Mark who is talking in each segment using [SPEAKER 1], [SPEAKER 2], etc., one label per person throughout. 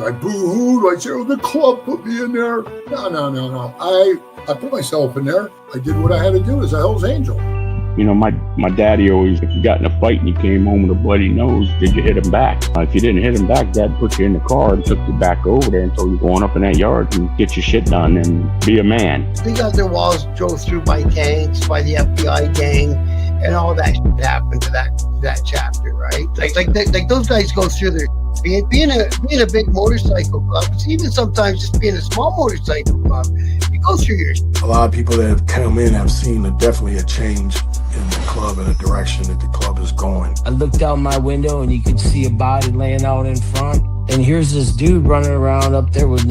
[SPEAKER 1] I boo-hooed. I said, oh, the club put me in there. No. I put myself in there. I did what I had to do as a Hell's Angel.
[SPEAKER 2] You know, my daddy always, if you got in a fight and you came home with a bloody nose, did you hit him back? If you didn't hit him back, Dad put you in the car and took you back over there and told you going up in that yard and get your shit done and be a man.
[SPEAKER 3] They got their walls drove through by gangs, by the FBI gang, and all that shit happened to that chapter, right? Like those guys go through their being a big motorcycle club, even sometimes just being a small motorcycle club, you go through your.
[SPEAKER 4] A lot of people that have come in have seen definitely a change in the club and the direction that the club is going.
[SPEAKER 5] I looked out my window and you could see a body laying out in front. And here's this dude running around up there with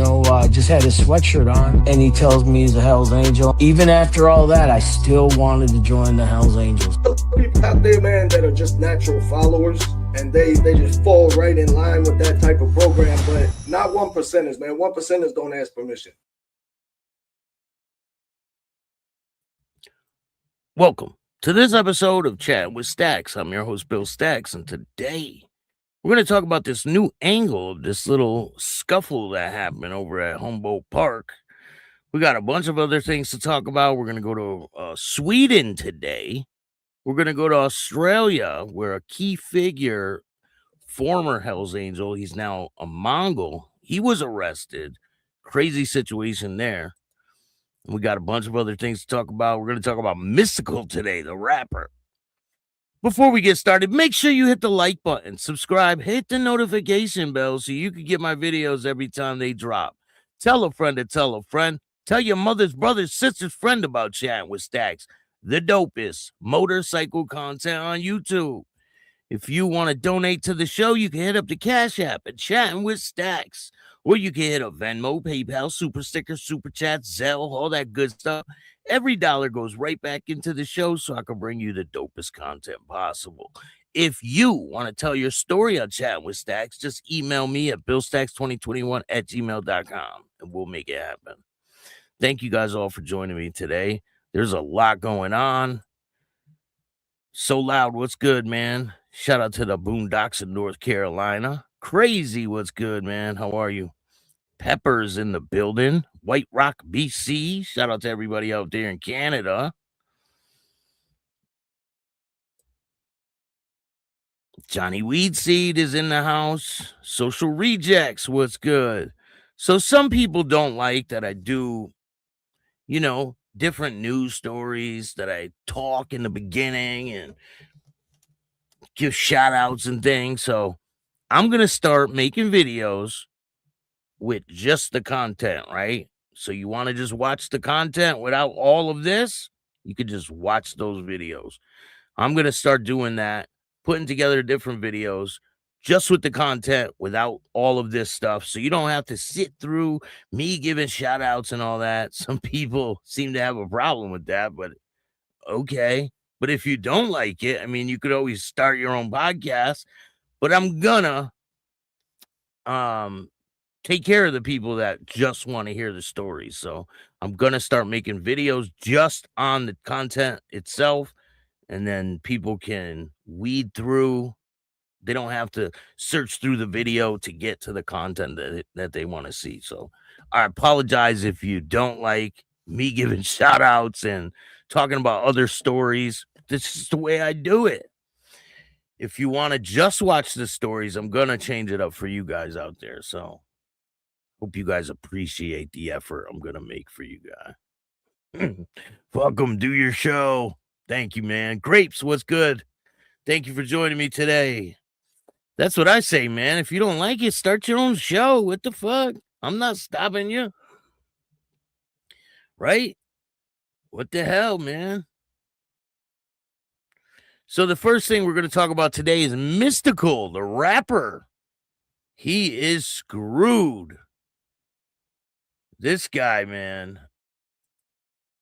[SPEAKER 5] just had his sweatshirt on. And he tells me he's a Hell's Angel. Even after all that, I still wanted to join the Hell's Angels.
[SPEAKER 6] People out there, man, that are just natural followers. And they just fall right in line with that type of program. But not 1%ers, man. 1%ers don't ask permission.
[SPEAKER 7] Welcome to this episode of Chattin With Staxx. I'm your host, Bill Staxx, and today we're going to talk about this new angle of this little scuffle that happened over at Humbolt Park. We got a bunch of other things to talk about. We're going to go to Sweden today. We're going to go to Australia, where a key figure, former Hell's Angel, he's now a Mongol, he was arrested. Crazy situation there. And we got a bunch of other things to talk about. We're going to talk about Mystical today, the rapper. Before we get started, make sure you hit the like button, subscribe, hit the notification bell so you can get my videos every time they drop. Tell a friend to tell a friend. Tell your mother's brother's sister's friend about Chattin With Staxx, the dopest motorcycle content on YouTube. If you want to donate to the show, you can hit up the Cash App at Chattin With Staxx. Or you can hit a Venmo, PayPal, Super Sticker, Super Chat, Zelle, all that good stuff. Every dollar goes right back into the show so I can bring you the dopest content possible. If you want to tell your story on Chattin With Staxx, just email me at billstaxx2021@gmail.com and we'll make it happen. Thank you guys all for joining me today. There's a lot going on. So Loud, what's good, man? Shout out to the Boondocks in North Carolina. Crazy, what's good, man? How are you? Pepper's in the building. White Rock, BC. Shout out to everybody out there in Canada. Johnny Weedseed is in the house. Social Rejects, what's good? So some people don't like that I do, different news stories, that I talk in the beginning and give shout outs and things. So I'm going to start making videos with just the content, right? So you want to just watch the content without all of this? You could just watch those videos. I'm going to start doing that, putting together different videos just with the content without all of this stuff. So you don't have to sit through me giving shout outs and all that. Some people seem to have a problem with that, but okay. But if you don't like it, I mean, you could always start your own podcast. But I'm gonna take care of the people that just want to hear the stories. So I'm gonna start making videos just on the content itself, and then people can weed through. They don't have to search through the video to get to the content that they want to see. So I apologize if you don't like me giving shout outs and talking about other stories. This is the way I do it. If you want to just watch the stories, I'm going to change it up for you guys out there. So hope you guys appreciate the effort I'm going to make for you guys. Welcome, do your show. Thank you, man. Grapes, what's good? Thank you for joining me today. That's what I say, man. If you don't like it, start your own show. What the fuck? I'm not stopping you. Right? What the hell, man? So the first thing we're going to talk about today is Mystical, the rapper. He is screwed. This guy, man,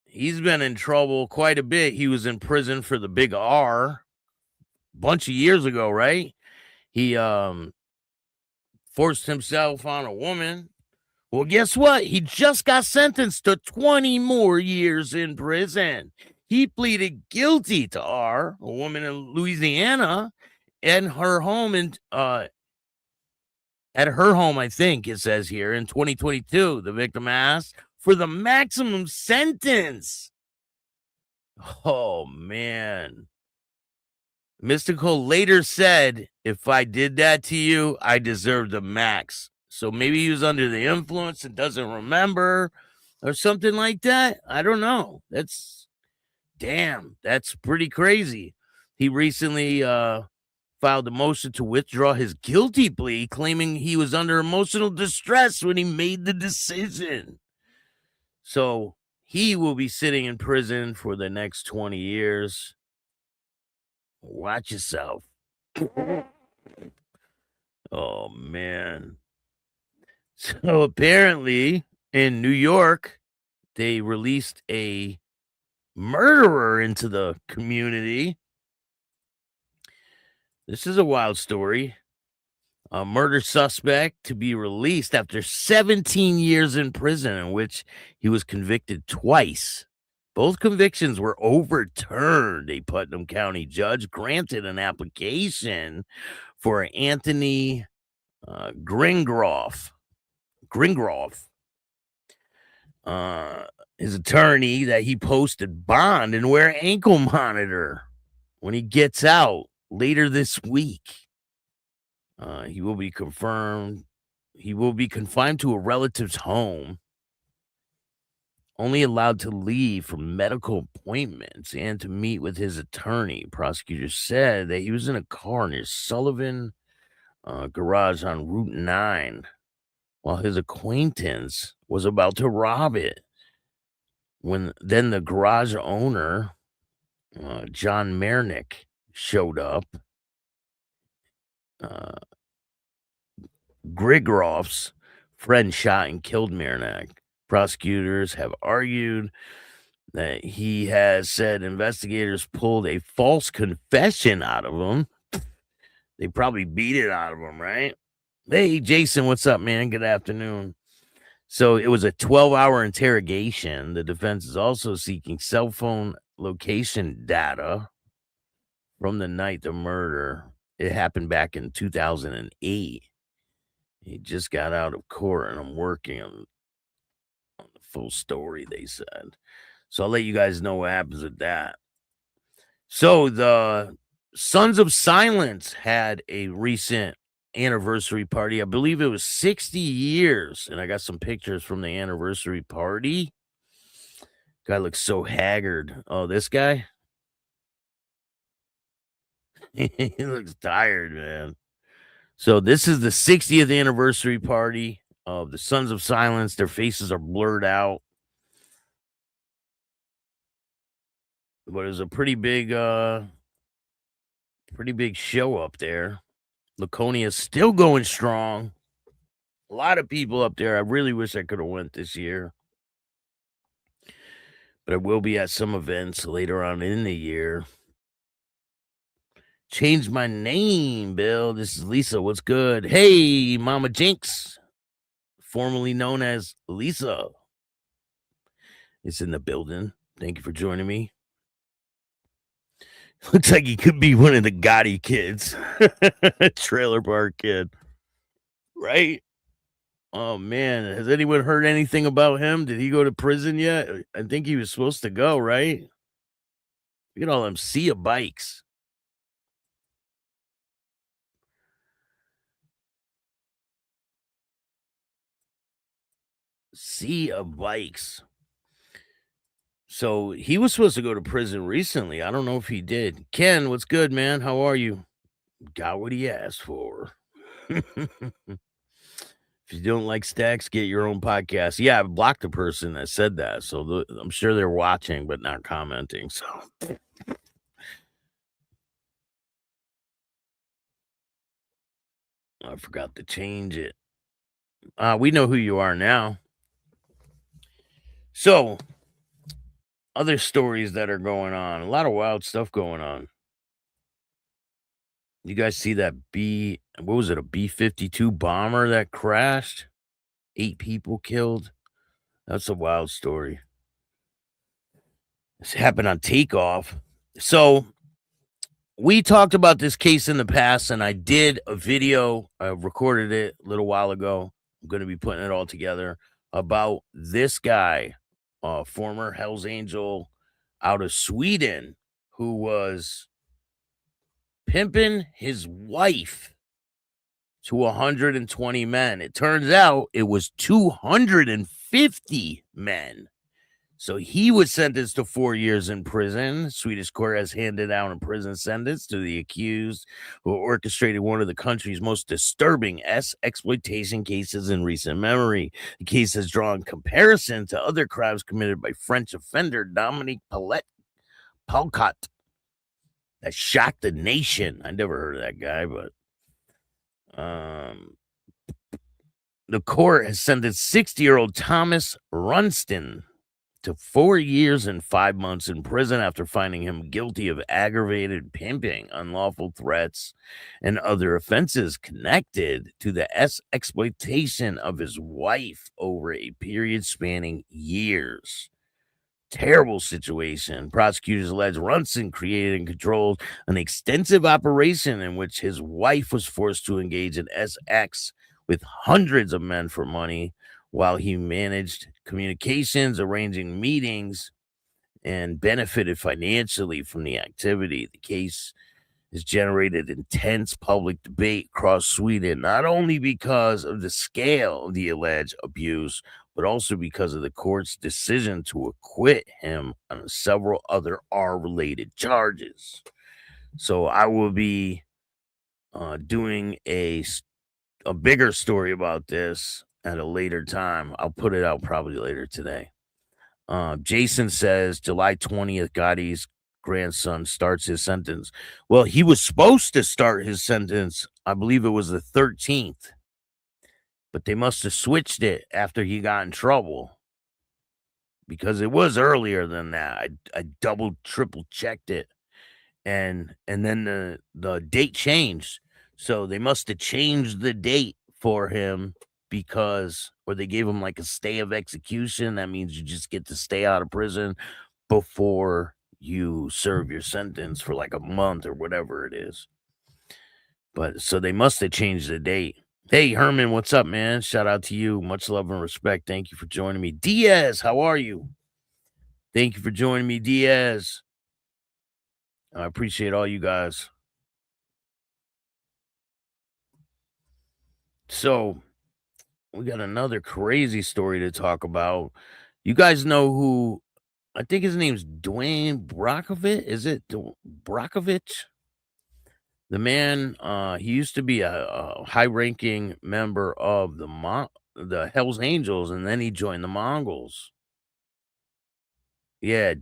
[SPEAKER 7] he's been in trouble quite a bit. He was in prison for the Big R a bunch of years ago, right? He forced himself on a woman. Well, guess what? He just got sentenced to 20 more years in prison. He pleaded guilty to R, a woman in Louisiana, and her home in at her home, I think it says here, in 2022. The victim asked for the maximum sentence. Oh, man. Mystical later said, if I did that to you, I deserve the max. So maybe he was under the influence and doesn't remember or something like that. I don't know. That's pretty crazy. He recently filed a motion to withdraw his guilty plea, claiming he was under emotional distress when he made the decision. So he will be sitting in prison for the next 20 years. Watch yourself. Oh, man. So apparently in New York, they released a murderer into the community. This is a wild story. A murder suspect to be released after 17 years in prison, in which he was convicted twice. Both convictions were overturned. A Putnam County judge granted an application for Anthony Gringroff, his attorney, that he posted bond and wear ankle monitor when he gets out later this week. He will be confined to a relative's home, only allowed to leave for medical appointments and to meet with his attorney. Prosecutors said that he was in a car near Sullivan garage on Route 9 while his acquaintance was about to rob it. Then the garage owner, John Mernick, showed up. Grigroff's friend shot and killed Mernick. Prosecutors have argued that he has said investigators pulled a false confession out of him. They probably beat it out of him, right? Hey, Jason, what's up, man? Good afternoon. So it was a 12-hour interrogation. The defense is also seeking cell phone location data from the night the murder. It happened back in 2008. He just got out of court, and I'm working on the full story, they said. So I'll let you guys know what happens with that. So the Sons of Silence had a recent anniversary party. I believe it was 60 years, and I got some pictures from the anniversary party. Guy looks so haggard. Oh, this guy? He looks tired, man. So this is the 60th anniversary party of the Sons of Silence. Their faces are blurred out. But it was a pretty big show up there. Laconia's still going strong. A lot of people up there. I really wish I could have went this year. But I will be at some events later on in the year. Changed my name, Bill. This is Lisa. What's good? Hey, Mama Jinx, formerly known as Lisa. It's in the building. Thank you for joining me. Looks like he could be one of the Gotti kids. Trailer Park Kid. Right? Oh, man. Has anyone heard anything about him? Did he go to prison yet? I think he was supposed to go, right? Look at all them Sia bikes. Sia bikes. So he was supposed to go to prison recently. I don't know if he did. Ken, what's good, man? How are you? Got what he asked for. If you don't like Staxx, get your own podcast. Yeah, I blocked the person that said that. So I'm sure they're watching, but not commenting. So I forgot to change it. We know who you are now. So other stories that are going on. A lot of wild stuff going on. You guys see that what was it, a B-52 bomber that crashed? 8 people killed. That's a wild story. This happened on takeoff. So we talked about this case in the past, and I did a video. I recorded it a little while ago. I'm going to be putting it all together about this guy, former Hell's Angel out of Sweden, who was pimping his wife to 120 men. It turns out it was 250 men. So he was sentenced to 4 years in prison. Swedish court has handed down a prison sentence to the accused who orchestrated one of the country's most disturbing exploitation cases in recent memory. The case has drawn comparison to other crimes committed by French offender Dominique Palcot that shocked the nation. I never heard of that guy, but the court has sentenced 60-year-old Thomas Runston to 4 years and 5 months in prison after finding him guilty of aggravated pimping, unlawful threats, and other offenses connected to the exploitation of his wife over a period spanning years. Terrible situation. Prosecutors allege Runston created and controlled an extensive operation in which his wife was forced to engage in sex with hundreds of men for money, while he managed communications, arranging meetings, and benefited financially from the activity. The case has generated intense public debate across Sweden, not only because of the scale of the alleged abuse, but also because of the court's decision to acquit him on several other R-related charges. So I will be doing a bigger story about this at a later time. I'll put it out probably later today. Jason says July 20th, Gotti's grandson starts his sentence. Well, he was supposed to start his sentence, I believe it was the 13th, but they must have switched it after he got in trouble, because it was earlier than that. I double, triple checked it, and then the date changed. So they must have changed the date for him, or they gave him like a stay of execution. That means you just get to stay out of prison before you serve your sentence for like a month or whatever it is. But so they must have changed the date. Hey, Herman, what's up, man? Shout out to you. Much love and respect. Thank you for joining me. Diaz, how are you? Thank you for joining me, Diaz. I appreciate all you guys. So we got another crazy story to talk about. You guys know who, I think his name's Dwayne Brockovich. Is it Brockovich? The man, he used to be a high-ranking member of the Hells Angels, and then he joined the Mongols. Yeah,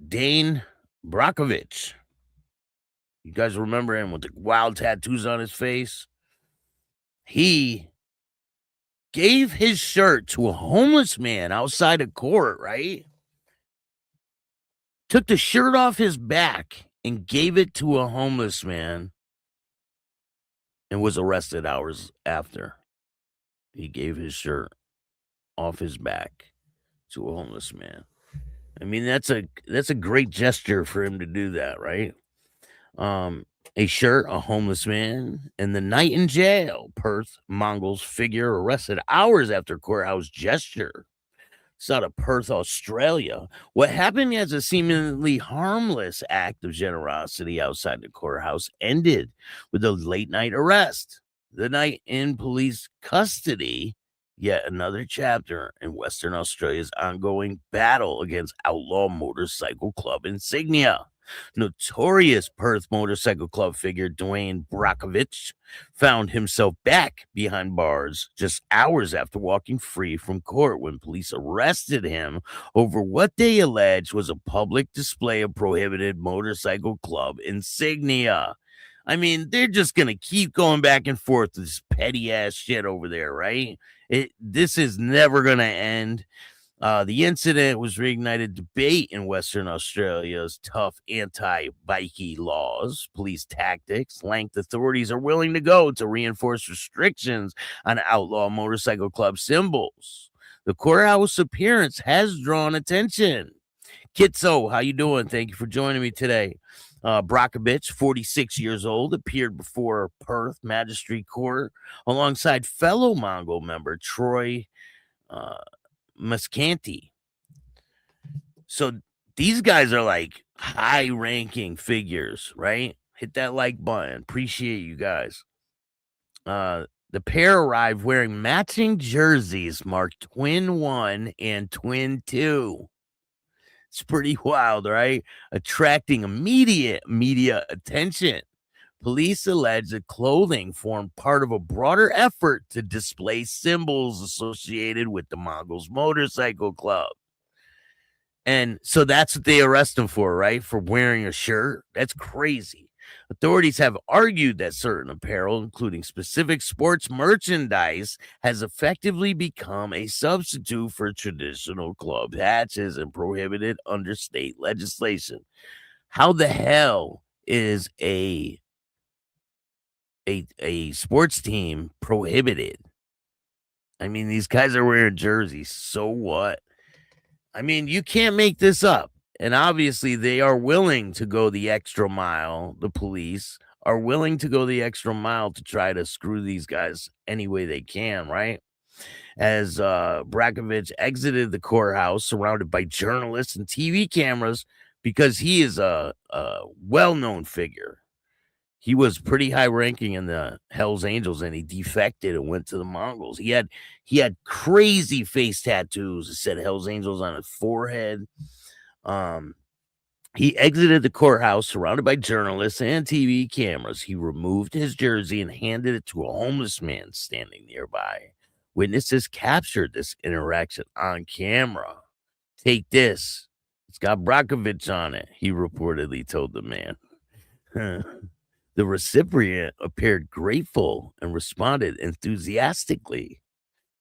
[SPEAKER 7] Dane Brockovich. You guys remember him with the wild tattoos on his face? He gave his shirt to a homeless man outside of court, right? Took the shirt off his back and gave it to a homeless man and was arrested hours after. He gave his shirt off his back to a homeless man. I mean, that's a great gesture for him to do that, right? A shirt, a homeless man, and the night in jail. Perth Mongols figure arrested hours after courthouse gesture. It's out of Perth, Australia. What happened as a seemingly harmless act of generosity outside the courthouse ended with a late-night arrest. The night in police custody, yet another chapter in Western Australia's ongoing battle against outlaw motorcycle club insignia. Notorious Perth Motorcycle Club figure Dwayne Brockovich found himself back behind bars just hours after walking free from court when police arrested him over what they alleged was a public display of prohibited motorcycle club insignia. I mean, they're just going to keep going back and forth with this petty ass shit over there, right? This is never going to end. The incident was reignited debate in Western Australia's tough anti-bikie laws, police tactics, length authorities are willing to go to reinforce restrictions on outlaw motorcycle club symbols. The courthouse appearance has drawn attention. Kitso, how you doing? Thank you for joining me today. Brockovich, 46 years old, appeared before Perth Magistrate Court alongside fellow Mongol member Troy Muscanti. So these guys are like high-ranking figures, right? Hit that like button. Appreciate you guys. The pair arrived wearing matching jerseys marked Twin 1 and Twin 2. It's pretty wild, right? Attracting immediate media attention. Police allege that clothing formed part of a broader effort to display symbols associated with the Mongols Motorcycle Club. And so that's what they arrest him for, right? For wearing a shirt. That's crazy. Authorities have argued that certain apparel, including specific sports merchandise, has effectively become a substitute for traditional club patches and prohibited under state legislation. How the hell is a sports team prohibited? I mean, these guys are wearing jerseys. So what? I mean, you can't make this up. And obviously, they are willing to go the extra mile. The police are willing to go the extra mile to try to screw these guys any way they can, right? As Brockovich exited the courthouse surrounded by journalists and TV cameras because he is a well-known figure. He was pretty high ranking in the Hells Angels, and he defected and went to the Mongols. He had crazy face tattoos that said Hells Angels on his forehead. He exited the courthouse surrounded by journalists and TV cameras. He removed his jersey and handed it to a homeless man standing nearby. Witnesses captured this interaction on camera. Take this. It's got Brockovich on it, he reportedly told the man. The recipient appeared grateful and responded enthusiastically.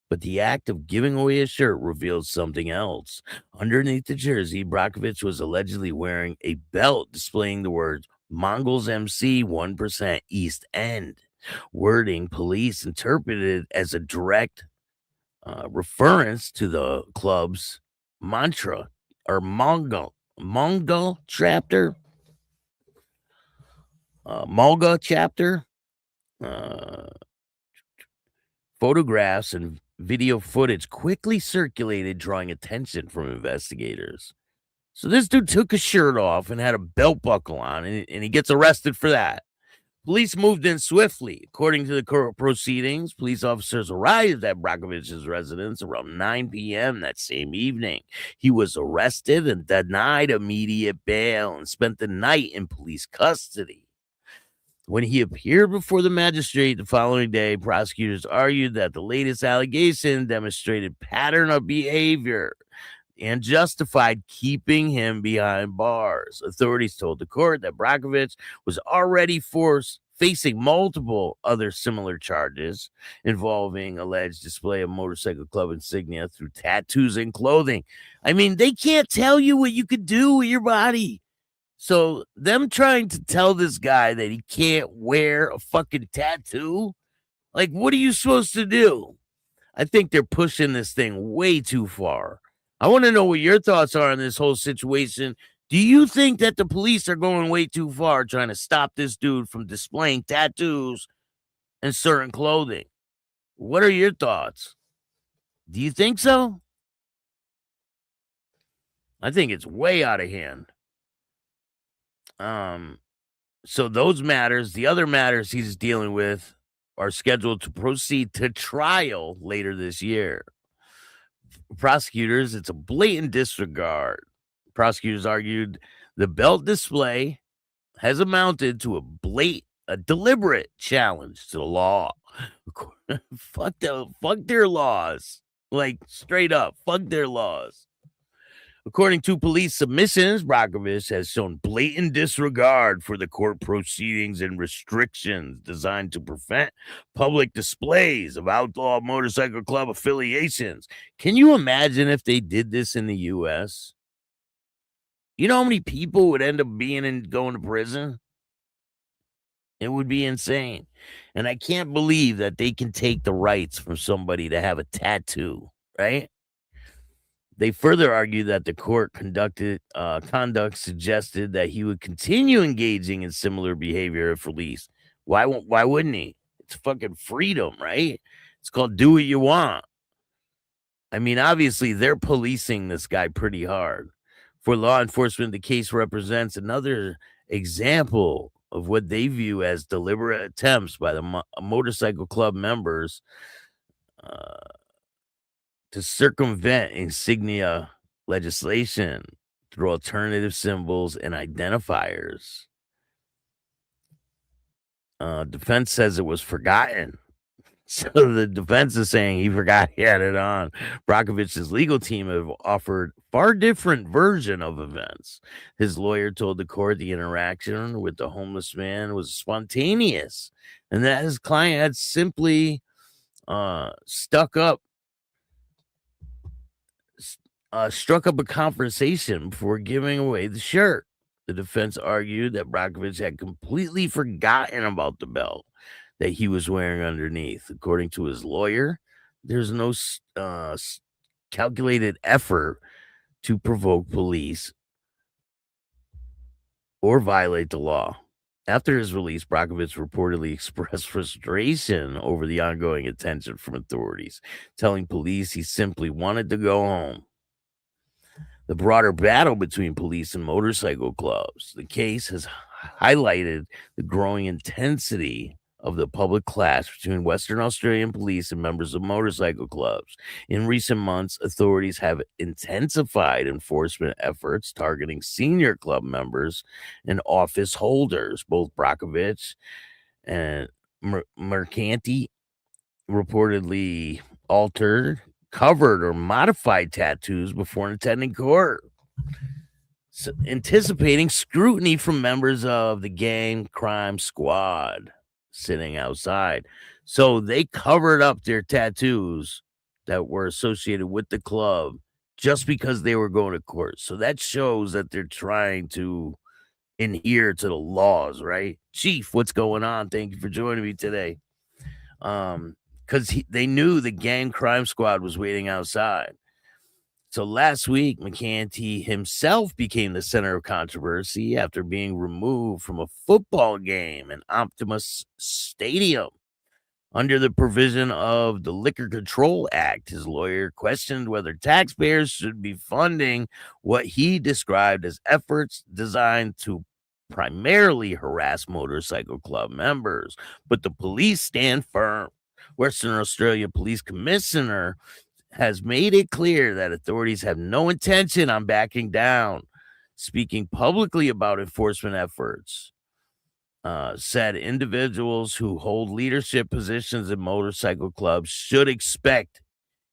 [SPEAKER 7] But the act of giving away a shirt revealed something else. Underneath the jersey, Brockovich was allegedly wearing a belt displaying the words Mongols MC 1% East End. Wording police interpreted as a direct reference to the club's mantra or Mongol chapter. Mulga chapter. Photographs and video footage quickly circulated, drawing attention from investigators. So this dude took his shirt off and had a belt buckle on, and he gets arrested for that. Police moved in swiftly. According to the court proceedings, police officers arrived at Brockovich's residence around 9 p.m. that same evening. He was arrested and denied immediate bail and spent the night in police custody. When he appeared before the magistrate the following day, prosecutors argued that the latest allegation demonstrated pattern of behavior and justified keeping him behind bars. Authorities told the court that Brockovich was already facing multiple other similar charges involving alleged display of motorcycle club insignia through tattoos and clothing. I mean, they can't tell you what you could do with your body. So them trying to tell this guy that he can't wear a fucking tattoo, like, what are you supposed to do? I think they're pushing this thing way too far. I want to know what your thoughts are on this whole situation. Do you think that the police are going way too far trying to stop this dude from displaying tattoos and certain clothing? What are your thoughts? Do you think so? I think it's way out of hand. So those matters, the other matters he's dealing with, are scheduled to proceed to trial later this year. Prosecutors, it's a blatant disregard. Prosecutors argued the belt display has amounted to a deliberate challenge to the law. Fuck their laws. Like, straight up, fuck their laws. According to police submissions, Brockovich has shown blatant disregard for the court proceedings and restrictions designed to prevent public displays of outlaw motorcycle club affiliations. Can you imagine if they did this in the U.S.? You know how many people would end up being and going to prison? It would be insane. And I can't believe that they can take the rights from somebody to have a tattoo, right? They further argued that the court conduct suggested that he would continue engaging in similar behavior if released. Why wouldn't he? It's fucking freedom, right? It's called do what you want. I mean, obviously, they're policing this guy pretty hard. For law enforcement, the case represents another example of what they view as deliberate attempts by the motorcycle club members to circumvent insignia legislation through alternative symbols and identifiers. Defense says it was forgotten. So the defense is saying he forgot he had it on. Brockovich's legal team have offered far different version of events. His lawyer told the court the interaction with the homeless man was spontaneous and that his client had simply struck up a conversation before giving away the shirt. The defense argued that Brockovich had completely forgotten about the belt that he was wearing underneath. According to his lawyer, there's no calculated effort to provoke police or violate the law. After his release, Brockovich reportedly expressed frustration over the ongoing attention from authorities, telling police he simply wanted to go home. The broader battle between police and motorcycle clubs. The case has highlighted the growing intensity of the public clash between Western Australian police and members of motorcycle clubs. In recent months, authorities have intensified enforcement efforts targeting senior club members and office holders. Both Brockovich and Mercanti reportedly altered, covered, or modified tattoos before attending court, so anticipating scrutiny from members of the gang crime squad sitting outside. So they covered up their tattoos that were associated with the club just because they were going to court. So that shows that they're trying to adhere to the laws, right? Chief, what's going on? Thank you for joining me today. Because they knew the gang crime squad was waiting outside. So last week, McCanty himself became the center of controversy after being removed from a football game in Optimus Stadium. Under the provision of the Liquor Control Act, his lawyer questioned whether taxpayers should be funding what he described as efforts designed to primarily harass motorcycle club members. But the police stand firm. Western Australia Police Commissioner has made it clear that authorities have no intention on backing down. Speaking publicly about enforcement efforts, said individuals who hold leadership positions in motorcycle clubs should expect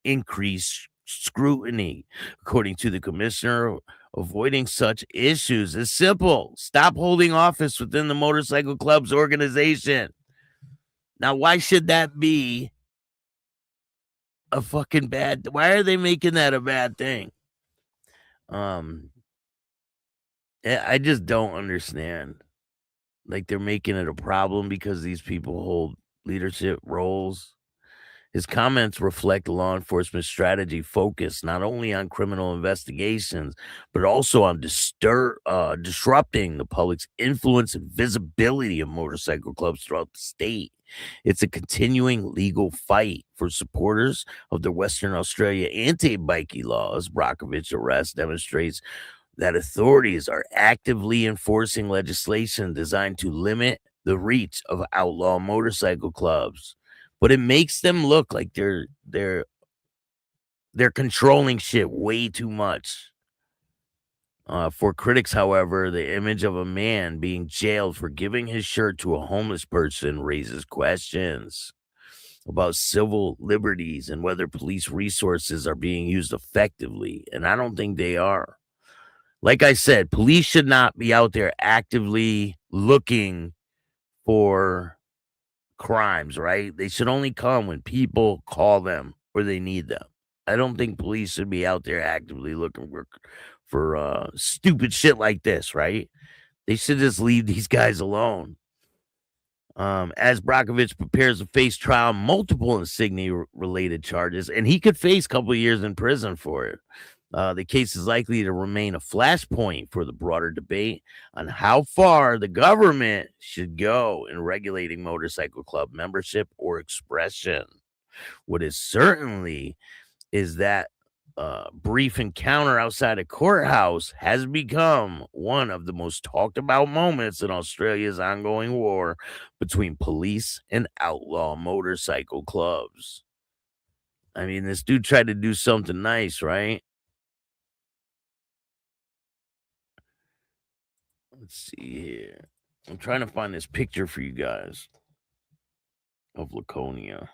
[SPEAKER 7] increased scrutiny. According to the commissioner, avoiding such issues is simple. Stop holding office within the motorcycle club's organization. Now, why should that be a fucking bad? Why are they making that a bad thing? I just don't understand. Like, they're making it a problem because these people hold leadership roles. His comments reflect law enforcement strategy focused not only on criminal investigations, but also on disrupting the public's influence and visibility of motorcycle clubs throughout the state. It's a continuing legal fight for supporters of the Western Australia anti-bikie laws. Brockovich's arrest demonstrates that authorities are actively enforcing legislation designed to limit the reach of outlaw motorcycle clubs. But it makes them look like they're controlling shit way too much. For critics, however, the image of a man being jailed for giving his shirt to a homeless person raises questions about civil liberties and whether police resources are being used effectively. And I don't think they are. Like I said, police should not be out there actively looking for crimes, right? They should only come when people call them or they need them. I don't think police should be out there actively looking for stupid shit like this, right? They should just leave these guys alone. As Brockovich prepares to face trial on multiple insignia-related charges, and he could face a couple of years in prison for it. The case is likely to remain a flashpoint for the broader debate on how far the government should go in regulating motorcycle club membership or expression. What is certainly is that brief encounter outside a courthouse has become one of the most talked about moments in Australia's ongoing war between police and outlaw motorcycle clubs. I mean, this dude tried to do something nice, right? Let's see here. I'm trying to find this picture for you guys of Laconia.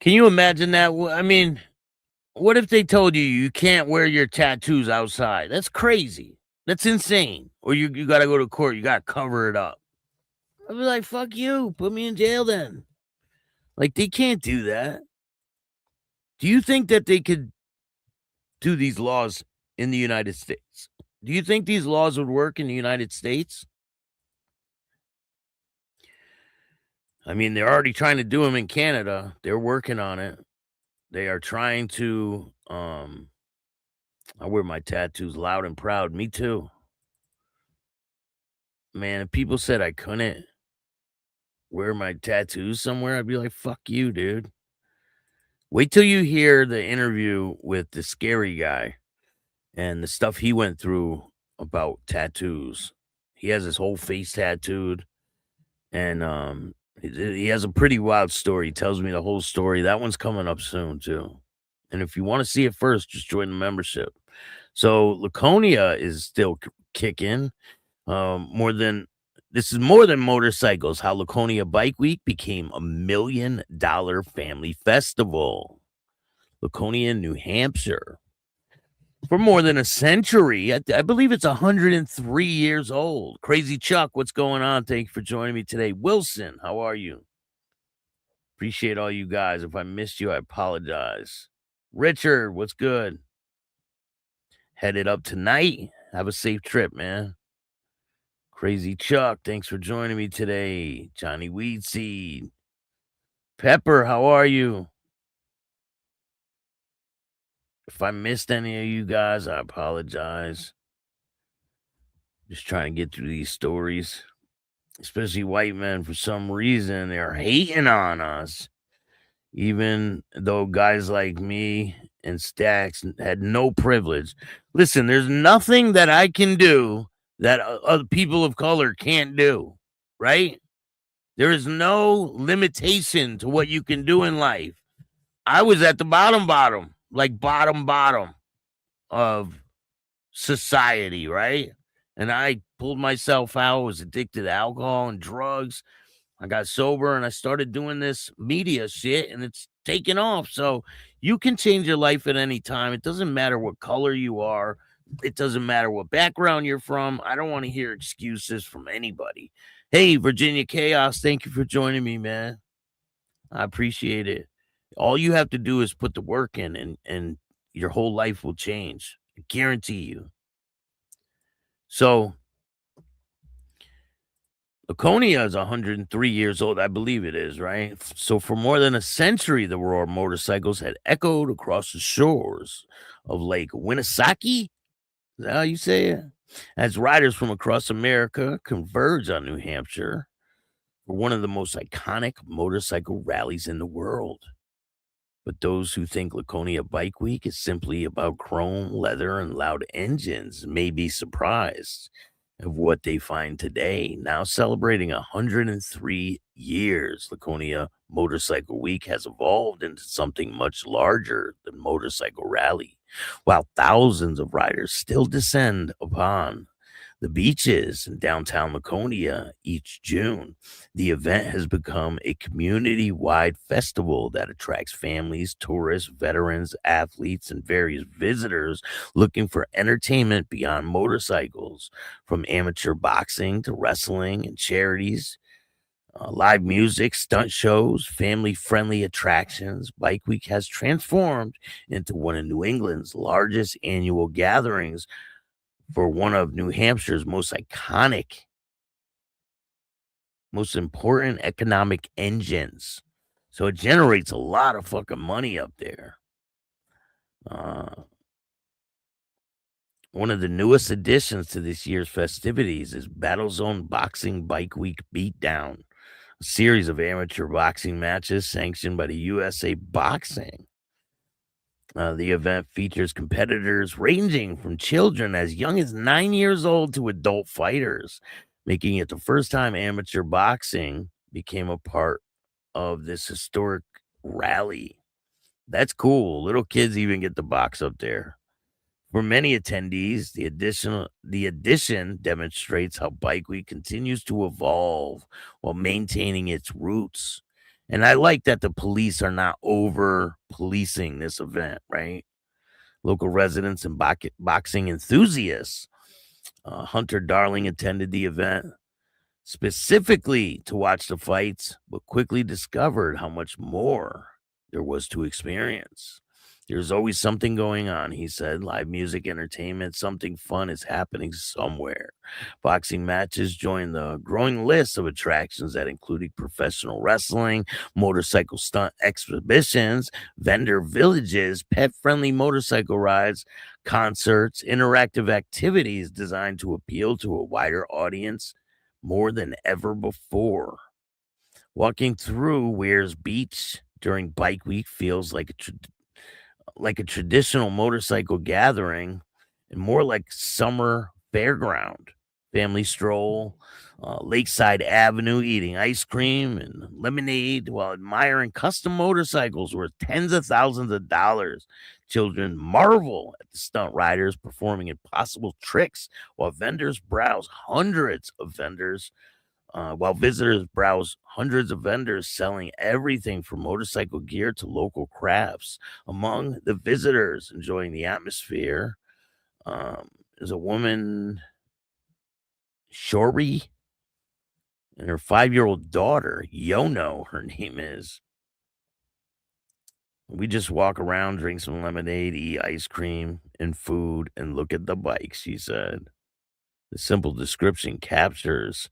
[SPEAKER 7] Can you imagine that? I mean, what if they told you can't wear your tattoos outside? That's crazy. That's insane. Or you got to go to court. You got to cover it up. I'd be like, fuck you. Put me in jail then. Like, they can't do that. Do you think that they could do these laws in the United States? Do you think these laws would work in the United States? I mean, they're already trying to do them in Canada. They're working on it. They are trying to, I wear my tattoos loud and proud. Me too. Man, if people said I couldn't wear my tattoos somewhere, I'd be like, fuck you, dude. Wait till you hear the interview with the scary guy and the stuff he went through about tattoos. He has his whole face tattooed, and he has a pretty wild story. He tells me the whole story. That one's coming up soon too. And if you want to see it first, just join the membership. So Laconia is still kicking. This is more than motorcycles. How Laconia Bike Week became $1 million family festival. Laconia, New Hampshire. For more than a century. I believe it's 103 years old. Crazy Chuck, what's going on? Thank you for joining me today. Wilson, how are you? Appreciate all you guys. If I missed you, I apologize. Richard, what's good? Headed up tonight. Have a safe trip, man. Crazy Chuck, thanks for joining me today. Johnny Weedseed. Pepper, how are you? If I missed any of you guys, I apologize. Just trying to get through these stories. Especially white men, for some reason, they're hating on us. Even though guys like me and Staxx had no privilege. Listen, there's nothing that I can do that other people of color can't do, right? There is no limitation to what you can do in life. I was at the bottom, like bottom of society, right? And I pulled myself out. I was addicted to alcohol and drugs. I got sober and I started doing this media shit, and it's taken off. So you can change your life at any time. It doesn't matter what color you are. It doesn't matter what background you're from. I don't want to hear excuses from anybody. Hey, Virginia Chaos, thank you for joining me, man. I appreciate it. All you have to do is put the work in, and your whole life will change. I guarantee you. So Laconia is 103 years old. I believe it is, right? So for more than a century, the roar of motorcycles had echoed across the shores of Lake Winnipesaukee. Is that how you say it? As riders from across America converge on New Hampshire for one of the most iconic motorcycle rallies in the world. But those who think Laconia Bike Week is simply about chrome, leather, and loud engines may be surprised of what they find today. Now celebrating 103 years, Laconia Motorcycle Week has evolved into something much larger than motorcycle rally. While thousands of riders still descend upon the beaches in downtown Laconia each June, the event has become a community-wide festival that attracts families, tourists, veterans, athletes, and various visitors looking for entertainment beyond motorcycles. From amateur boxing to wrestling and charities, live music, stunt shows, family-friendly attractions, Bike Week has transformed into one of New England's largest annual gatherings for one of New Hampshire's most iconic, most important economic engines. So it generates a lot of fucking money up there. One of the newest additions to this year's festivities is Battlezone Boxing Bike Week Beatdown, a series of amateur boxing matches sanctioned by the USA Boxing. The event features competitors ranging from children as young as 9 years old to adult fighters, making it the first time amateur boxing became a part of this historic rally. That's cool. Little kids even get to box up there. For many attendees, the addition demonstrates how Bike Week continues to evolve while maintaining its roots. And I like that the police are not over policing this event, right? Local residents and boxing enthusiasts. Hunter Darling attended the event specifically to watch the fights, but quickly discovered how much more there was to experience. There's always something going on, he said. Live music, entertainment, something fun is happening somewhere. Boxing matches join the growing list of attractions that included professional wrestling, motorcycle stunt exhibitions, vendor villages, pet-friendly motorcycle rides, concerts, interactive activities designed to appeal to a wider audience more than ever before. Walking through Weir's Beach during Bike Week feels like a traditional motorcycle gathering and more like summer fairground. Family stroll, Lakeside Avenue, eating ice cream and lemonade while admiring custom motorcycles worth tens of thousands of dollars. Children marvel at the stunt riders performing impossible tricks while visitors browse hundreds of vendors selling everything from motorcycle gear to local crafts. Among the visitors enjoying the atmosphere is a woman, Shori, and her 5-year-old daughter, Yono, her name is. We just walk around, drink some lemonade, eat ice cream and food, and look at the bikes, she said. The simple description captures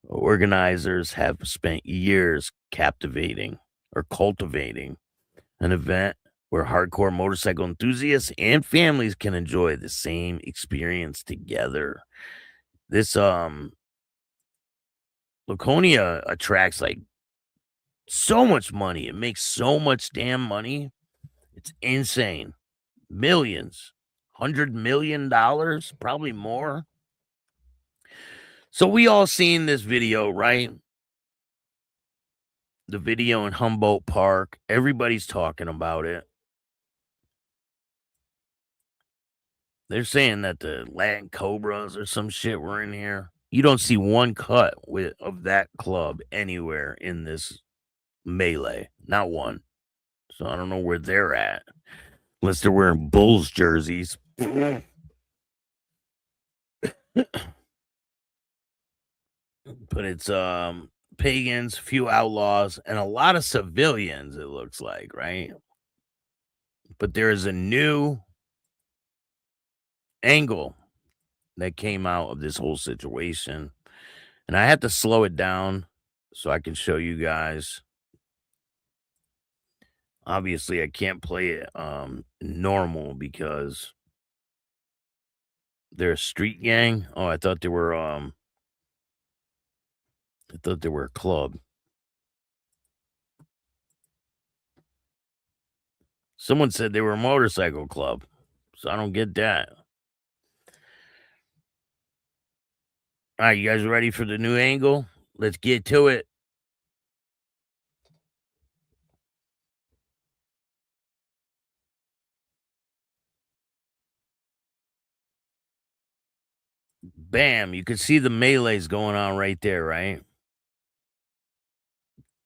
[SPEAKER 7] organizers have spent years cultivating an event where hardcore motorcycle enthusiasts and families can enjoy the same experience together. This Laconia attracts like so much money. It makes so much damn money. It's insane. Millions, $100 million, probably more. So we all seen this video, right? The video in Humboldt Park. Everybody's talking about it. They're saying that the Latin Cobras or some shit were in here. You don't see one cut of that club anywhere in this melee. Not one. So I don't know where they're at. Unless they're wearing Bulls jerseys. But it's pagans, few outlaws, and a lot of civilians, it looks like, right? But there is a new angle that came out of this whole situation. And I had to slow it down so I can show you guys. Obviously, I can't play it normal because they're a street gang. Oh, I thought they were a club. Someone said they were a motorcycle club, so I don't get that. All right, you guys ready for the new angle? Let's get to it. Bam, you can see the melees going on right there, right?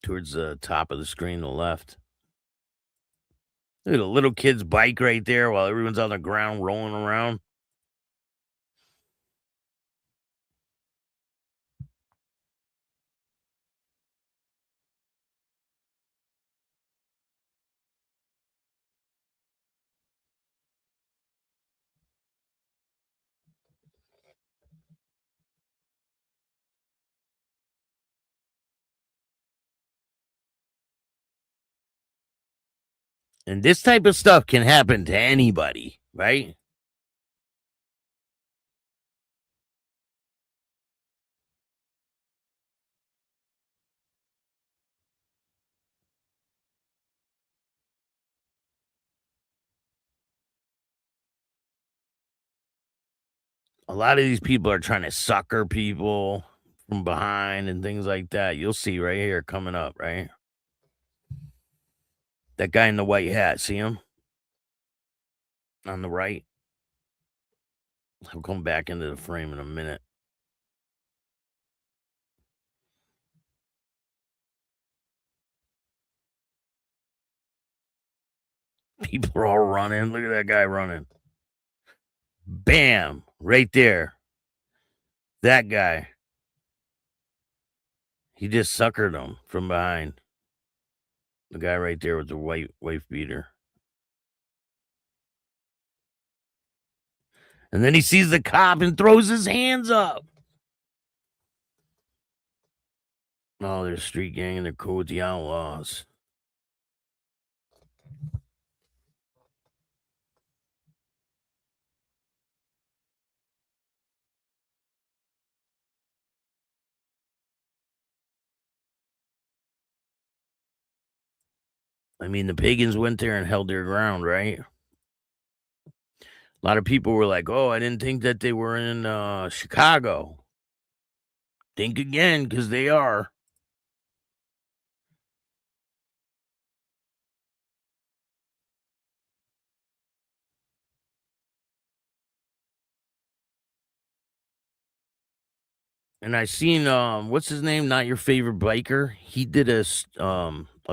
[SPEAKER 7] Towards the top of the screen, the left. Look at a little kid's bike right there while everyone's on the ground rolling around. And this type of stuff can happen to anybody, right? A lot of these people are trying to sucker people from behind and things like that. You'll see right here coming up, right? That guy in the white hat, see him? On the right. I'll come back into the frame in a minute. People are all running. Look at that guy running. Bam! Right there. That guy. He just suckered him from behind. The guy right there with the white wife beater. And then he sees the cop and throws his hands up. Oh, they're a street gang and they're cool with the outlaws. I mean, the Pagans went there and held their ground, right? A lot of people were like, oh, I didn't think that they were in Chicago. Think again, because they are. And I seen what's his name? Not Your Favorite Biker. He did a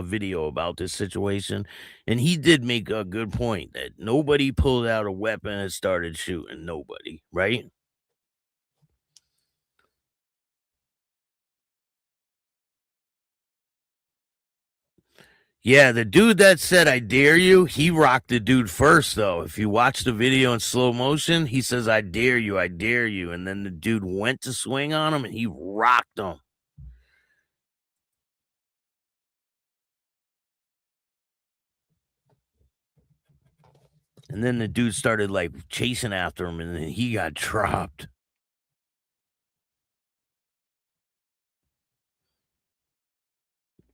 [SPEAKER 7] video about this situation, and he did make a good point that nobody pulled out a weapon and started shooting. Nobody, right? Yeah, the dude that said I dare you, he rocked the dude first though. If you watch the video in slow motion, he says I dare you, and then the dude went to swing on him and he rocked him. And then the dude started like chasing after him and then he got dropped.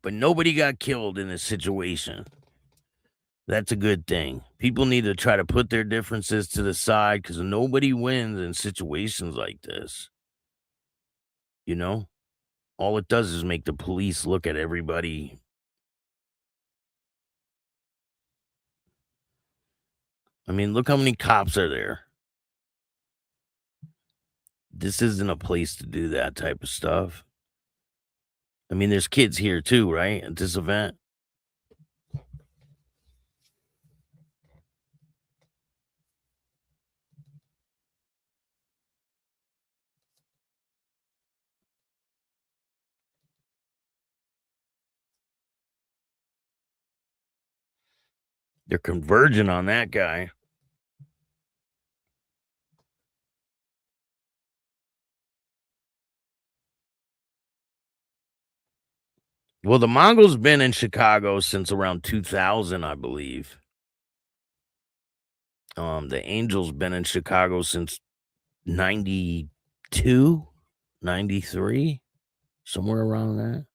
[SPEAKER 7] But nobody got killed in this situation. That's a good thing. People need to try to put their differences to the side because nobody wins in situations like this. You know? All it does is make the police look at everybody. I mean, look how many cops are there. This isn't a place to do that type of stuff. I mean, there's kids here too, right? At this event. They're converging on that guy. Well, the Mongols been in Chicago since around 2000, I believe. The Angels been in Chicago since 92, 93, somewhere around that.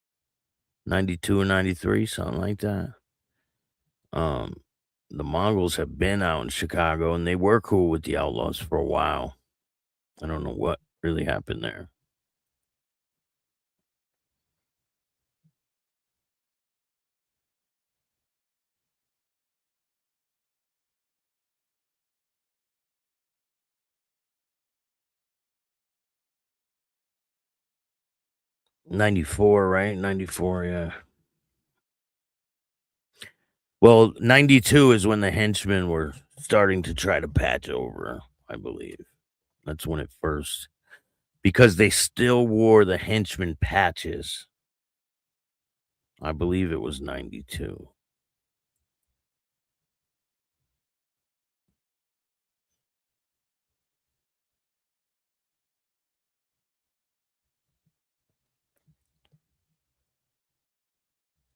[SPEAKER 7] 92 or 93, something like that. The Mongols have been out in Chicago and they were cool with the outlaws for a while. I don't know what really happened there. '94, right? '94, yeah. Well, '92 is when the henchmen were starting to try to patch over, I believe. That's when it first, because they still wore the henchman patches. I believe it was '92.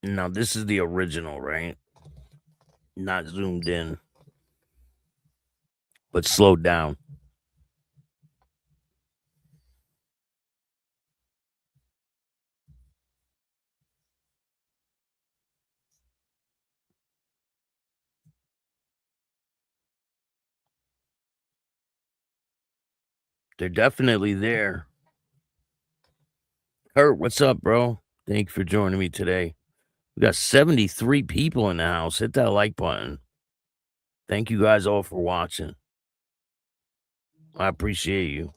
[SPEAKER 7] Now, this is the original, right? not zoomed in, but slowed down. They're definitely there. Kurt, what's up, bro? Thank you for joining me today. We got 73 people in the house. Hit that like button. Thank you guys all for watching. I appreciate you.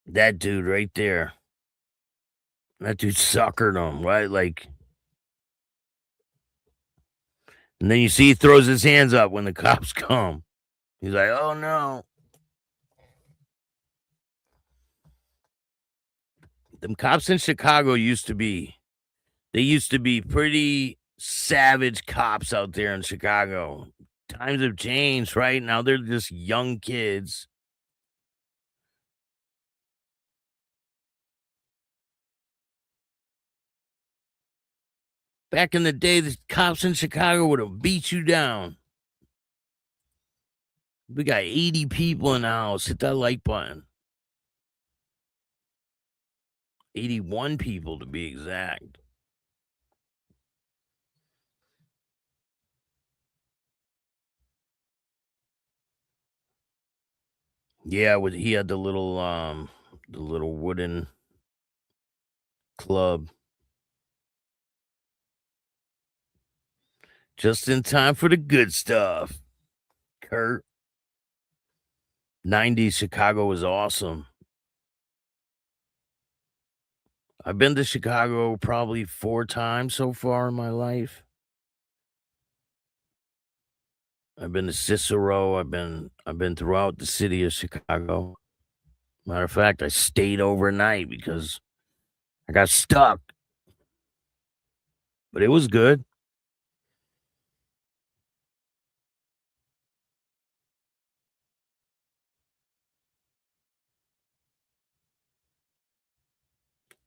[SPEAKER 7] That dude right there. That dude suckered him, right? Like, and then you see he throws his hands up when the cops come. He's like, oh no. Them cops in Chicago used to be pretty savage cops out there in Chicago. Times have changed, right? Now they're just young kids. Back in the day, the cops in Chicago would have beat you down. We got 80 people in the house. Hit that like button. 81 people to be exact. Yeah, he had the little wooden club. Just in time for the good stuff. Kurt. 90s Chicago was awesome. I've been to Chicago probably 4 times so far in my life. I've been to Cicero. I've been throughout the city of Chicago. Matter of fact, I stayed overnight because I got stuck. But it was good.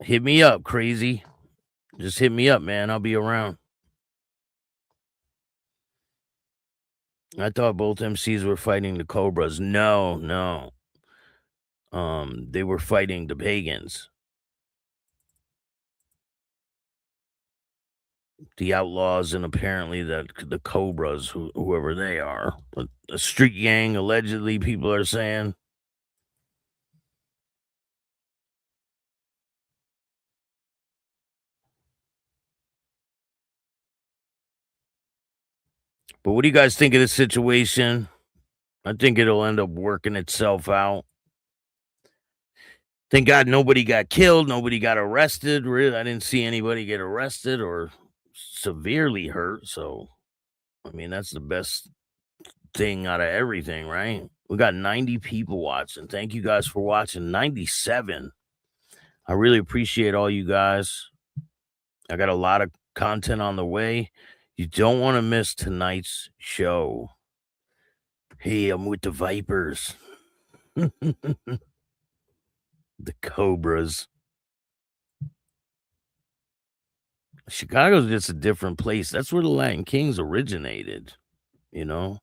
[SPEAKER 7] Hit me up, crazy. Just hit me up, man. I'll be around. I thought both MCs were fighting the Cobras. No. They were fighting the Pagans. The Outlaws and apparently the Cobras, whoever they are. A street gang, allegedly, people are saying. But what do you guys think of this situation? I think it'll end up working itself out. Thank God nobody got killed. Nobody got arrested. Really, I didn't see anybody get arrested or severely hurt. So, I mean, that's the best thing out of everything, right? We got 90 people watching. Thank you guys for watching. 97. I really appreciate all you guys. I got a lot of content on the way. You don't want to miss tonight's show. Hey, I'm with the Vipers. The Cobras. Chicago's just a different place. That's where the Latin Kings originated, you know?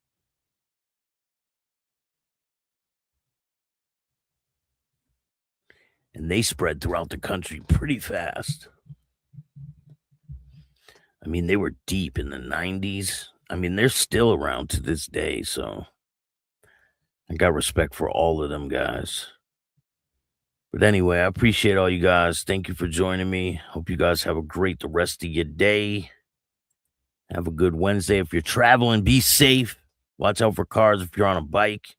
[SPEAKER 7] And they spread throughout the country pretty fast. I mean, they were deep in the 90s. I mean, they're still around to this day, so I got respect for all of them guys. But anyway, I appreciate all you guys. Thank you for joining me. Hope you guys have a great the rest of your day. Have a good Wednesday. If you're traveling, be safe. Watch out for cars if you're on a bike.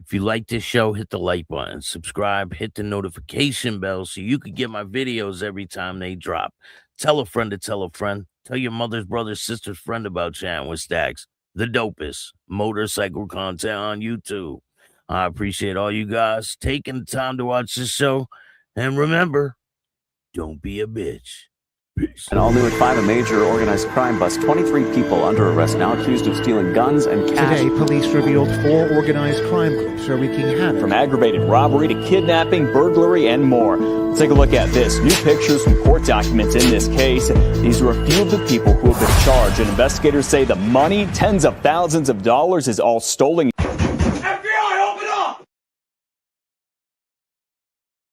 [SPEAKER 7] If you like this show, hit the like button, subscribe, hit the notification bell so you can get my videos every time they drop. Tell a friend to tell a friend. Tell your mother's brother's sister's friend about Chattin With Staxx, the dopest motorcycle content on YouTube. I appreciate all you guys taking the time to watch this show. And remember, don't be a bitch. Peace.
[SPEAKER 8] And all new at 5, a major organized crime bust. 23 people under arrest now accused of stealing guns and cash.
[SPEAKER 9] Today, police revealed 4 organized crime groups are wreaking havoc.
[SPEAKER 10] From aggravated robbery to kidnapping, burglary, and more. Let's take a look at this. New pictures from court documents in this case. These are a few of the people who have been charged. And investigators say the money, tens of thousands of dollars, is all stolen.